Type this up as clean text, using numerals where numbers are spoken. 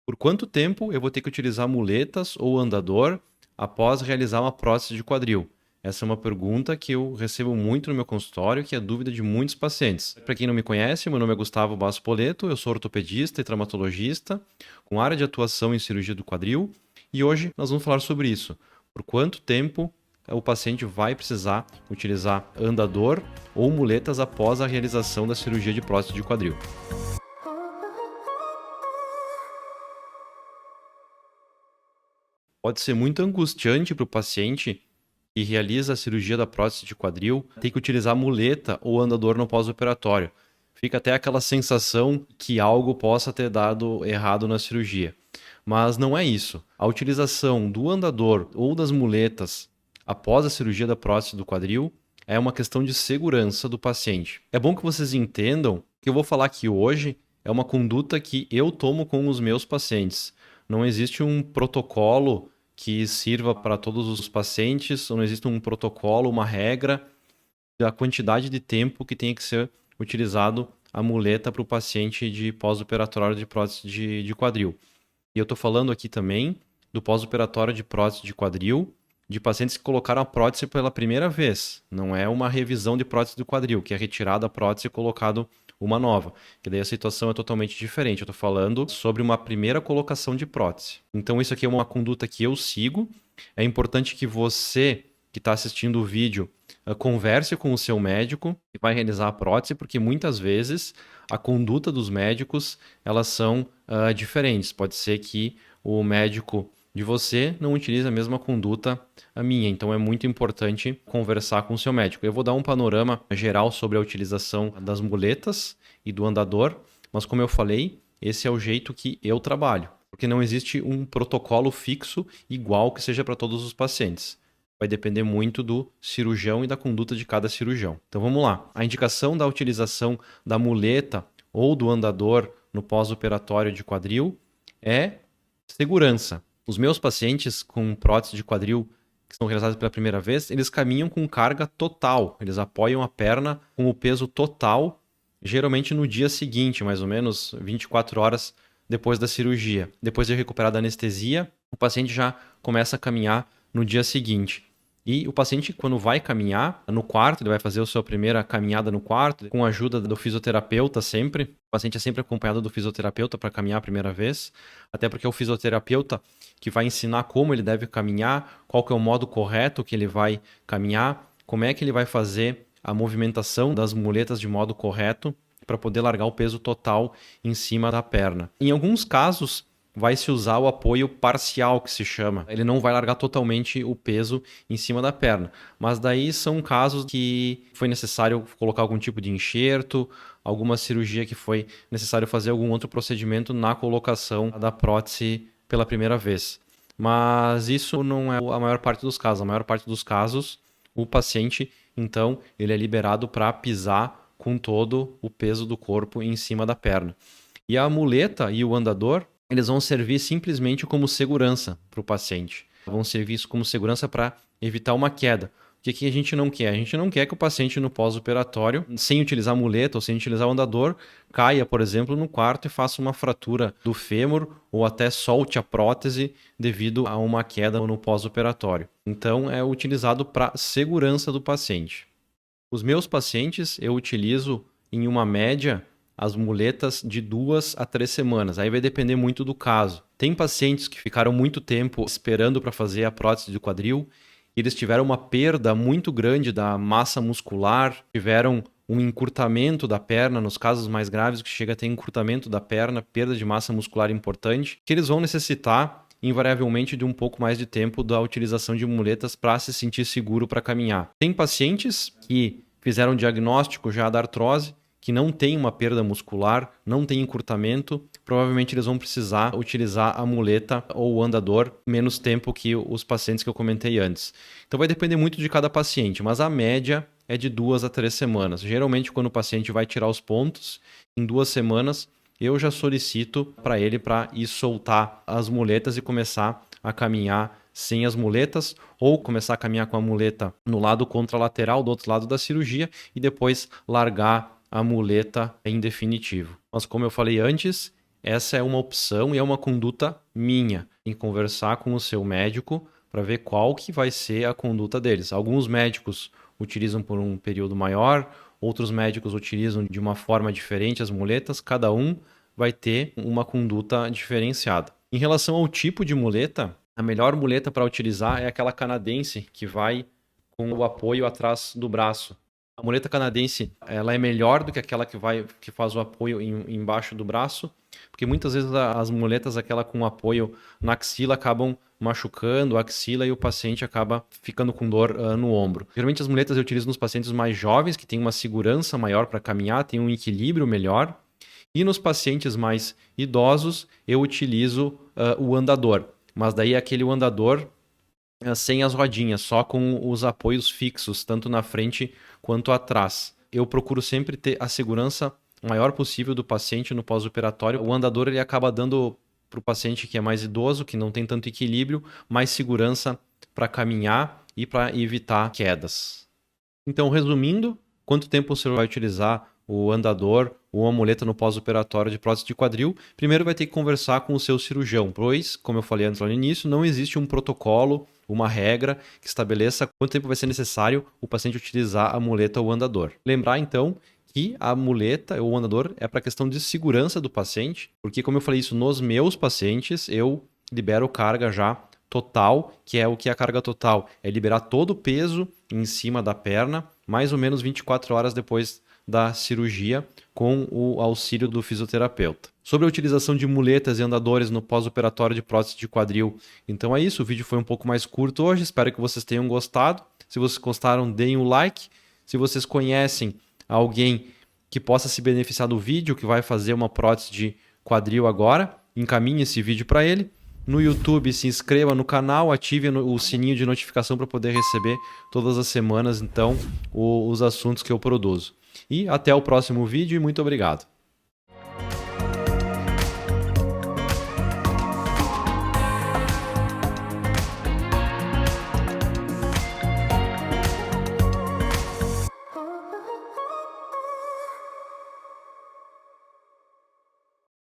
Por quanto tempo eu vou ter que utilizar muletas ou andador após realizar uma prótese de quadril? Essa é uma pergunta que eu recebo muito no meu consultório, que é dúvida de muitos pacientes. Para quem não me conhece, meu nome é Gustavo Basso Poleto, eu sou ortopedista e traumatologista, com área de atuação em cirurgia do quadril, e hoje nós vamos falar sobre isso. Por quanto tempo o paciente vai precisar utilizar andador ou muletas após a realização da cirurgia de prótese de quadril? Pode ser muito angustiante para o paciente que realiza a cirurgia da prótese de quadril ter que utilizar muleta ou andador no pós-operatório. Fica até aquela sensação que algo possa ter dado errado na cirurgia. Mas não é isso. A utilização do andador ou das muletas após a cirurgia da prótese do quadril é uma questão de segurança do paciente. É bom que vocês entendam que eu vou falar aqui hoje é uma conduta que eu tomo com os meus pacientes. Não existe um protocolo que sirva para todos os pacientes, ou não existe um protocolo, uma regra da quantidade de tempo que tem que ser utilizado a muleta para o paciente de pós-operatório de prótese de quadril. E eu estou falando aqui também do pós-operatório de prótese de quadril, de pacientes que colocaram a prótese pela primeira vez. Não é uma revisão de prótese do quadril, que é retirada a prótese e colocado uma nova, que daí a situação é totalmente diferente. Eu estou falando sobre uma primeira colocação de prótese. Então isso aqui é uma conduta que eu sigo. É importante que você que está assistindo o vídeo converse com o seu médico que vai realizar a prótese, porque muitas vezes a conduta dos médicos elas são diferentes. Pode ser que o médico de você não utilize a mesma conduta a minha, então é muito importante conversar com o seu médico. Eu vou dar um panorama geral sobre a utilização das muletas e do andador, mas como eu falei, esse é o jeito que eu trabalho, porque não existe um protocolo fixo igual que seja para todos os pacientes. Vai depender muito do cirurgião e da conduta de cada cirurgião. Então vamos lá. A indicação da utilização da muleta ou do andador no pós-operatório de quadril é segurança. Os meus pacientes com prótese de quadril que são realizadas pela primeira vez, eles caminham com carga total. Eles apoiam a perna com o peso total, geralmente no dia seguinte, mais ou menos 24 horas depois da cirurgia. Depois de recuperar da anestesia, o paciente já começa a caminhar no dia seguinte. E o paciente, quando vai caminhar no quarto, ele vai fazer a sua primeira caminhada no quarto, com a ajuda do fisioterapeuta sempre. O paciente é sempre acompanhado do fisioterapeuta para caminhar a primeira vez, até porque é o fisioterapeuta que vai ensinar como ele deve caminhar, qual que é o modo correto que ele vai caminhar, como é que ele vai fazer a movimentação das muletas de modo correto para poder largar o peso total em cima da perna. Em alguns casos, vai se usar o apoio parcial, que se chama. Ele não vai largar totalmente o peso em cima da perna. Mas daí são casos que foi necessário colocar algum tipo de enxerto, alguma cirurgia que foi necessário fazer algum outro procedimento na colocação da prótese pela primeira vez. Mas isso não é a maior parte dos casos. A maior parte dos casos, o paciente, então, ele é liberado para pisar com todo o peso do corpo em cima da perna. E a muleta e o andador, eles vão servir simplesmente como segurança para o paciente. Vão servir como segurança para evitar uma queda. O que a gente não quer? A gente não quer que o paciente no pós-operatório, sem utilizar a muleta ou sem utilizar o andador, caia, por exemplo, no quarto e faça uma fratura do fêmur ou até solte a prótese devido a uma queda no pós-operatório. Então, é utilizado para segurança do paciente. Os meus pacientes, eu utilizo em uma média as muletas de 2 a 3 semanas. Aí vai depender muito do caso. Tem pacientes que ficaram muito tempo esperando para fazer a prótese do quadril e eles tiveram uma perda muito grande da massa muscular, tiveram um encurtamento da perna, nos casos mais graves que chega a ter encurtamento da perna, perda de massa muscular importante, que eles vão necessitar invariavelmente de um pouco mais de tempo da utilização de muletas para se sentir seguro para caminhar. Tem pacientes que fizeram diagnóstico já da artrose, que não tem uma perda muscular, não tem encurtamento, provavelmente eles vão precisar utilizar a muleta ou o andador menos tempo que os pacientes que eu comentei antes. Então vai depender muito de cada paciente, mas a média é de 2 a 3 semanas. Geralmente quando o paciente vai tirar os pontos, em 2 semanas eu já solicito para ele para ir soltar as muletas e começar a caminhar sem as muletas, ou começar a caminhar com a muleta no lado contralateral do outro lado da cirurgia e depois largar a muleta em definitivo. Mas como eu falei antes, essa é uma opção e é uma conduta minha, em conversar com o seu médico para ver qual que vai ser a conduta deles. Alguns médicos utilizam por um período maior, outros médicos utilizam de uma forma diferente as muletas, cada um vai ter uma conduta diferenciada. Em relação ao tipo de muleta, a melhor muleta para utilizar é aquela canadense que vai com o apoio atrás do braço. A muleta canadense, ela é melhor do que aquela que faz o apoio embaixo do braço, porque muitas vezes as muletas, aquela com apoio na axila, acabam machucando a axila e o paciente acaba ficando com dor no ombro. Geralmente as muletas eu utilizo nos pacientes mais jovens, que têm uma segurança maior para caminhar, têm um equilíbrio melhor. E nos pacientes mais idosos, eu utilizo o andador. Mas daí é aquele andador sem as rodinhas, só com os apoios fixos, tanto na frente quanto atrás. Eu procuro sempre ter a segurança maior possível do paciente no pós-operatório. O andador ele acaba dando para o paciente que é mais idoso, que não tem tanto equilíbrio, mais segurança para caminhar e para evitar quedas. Então, resumindo, quanto tempo você vai utilizar o andador ou a muleta no pós-operatório de prótese de quadril? Primeiro vai ter que conversar com o seu cirurgião, pois, como eu falei antes lá no início, não existe um protocolo, uma regra que estabeleça quanto tempo vai ser necessário o paciente utilizar a muleta ou o andador. Lembrar, então, que a muleta ou o andador é para questão de segurança do paciente, porque, como eu falei isso, nos meus pacientes, eu libero carga já total, que é o que é a carga total? É liberar todo o peso em cima da perna, mais ou menos 24 horas depois da cirurgia, com o auxílio do fisioterapeuta. Sobre a utilização de muletas e andadores no pós-operatório de prótese de quadril. Então é isso, o vídeo foi um pouco mais curto hoje, espero que vocês tenham gostado. Se vocês gostaram, deem um like. Se vocês conhecem alguém que possa se beneficiar do vídeo, que vai fazer uma prótese de quadril agora, encaminhe esse vídeo para ele. No YouTube, se inscreva no canal, ative o sininho de notificação para poder receber todas as semanas, então, os assuntos que eu produzo. E até o próximo vídeo e muito obrigado.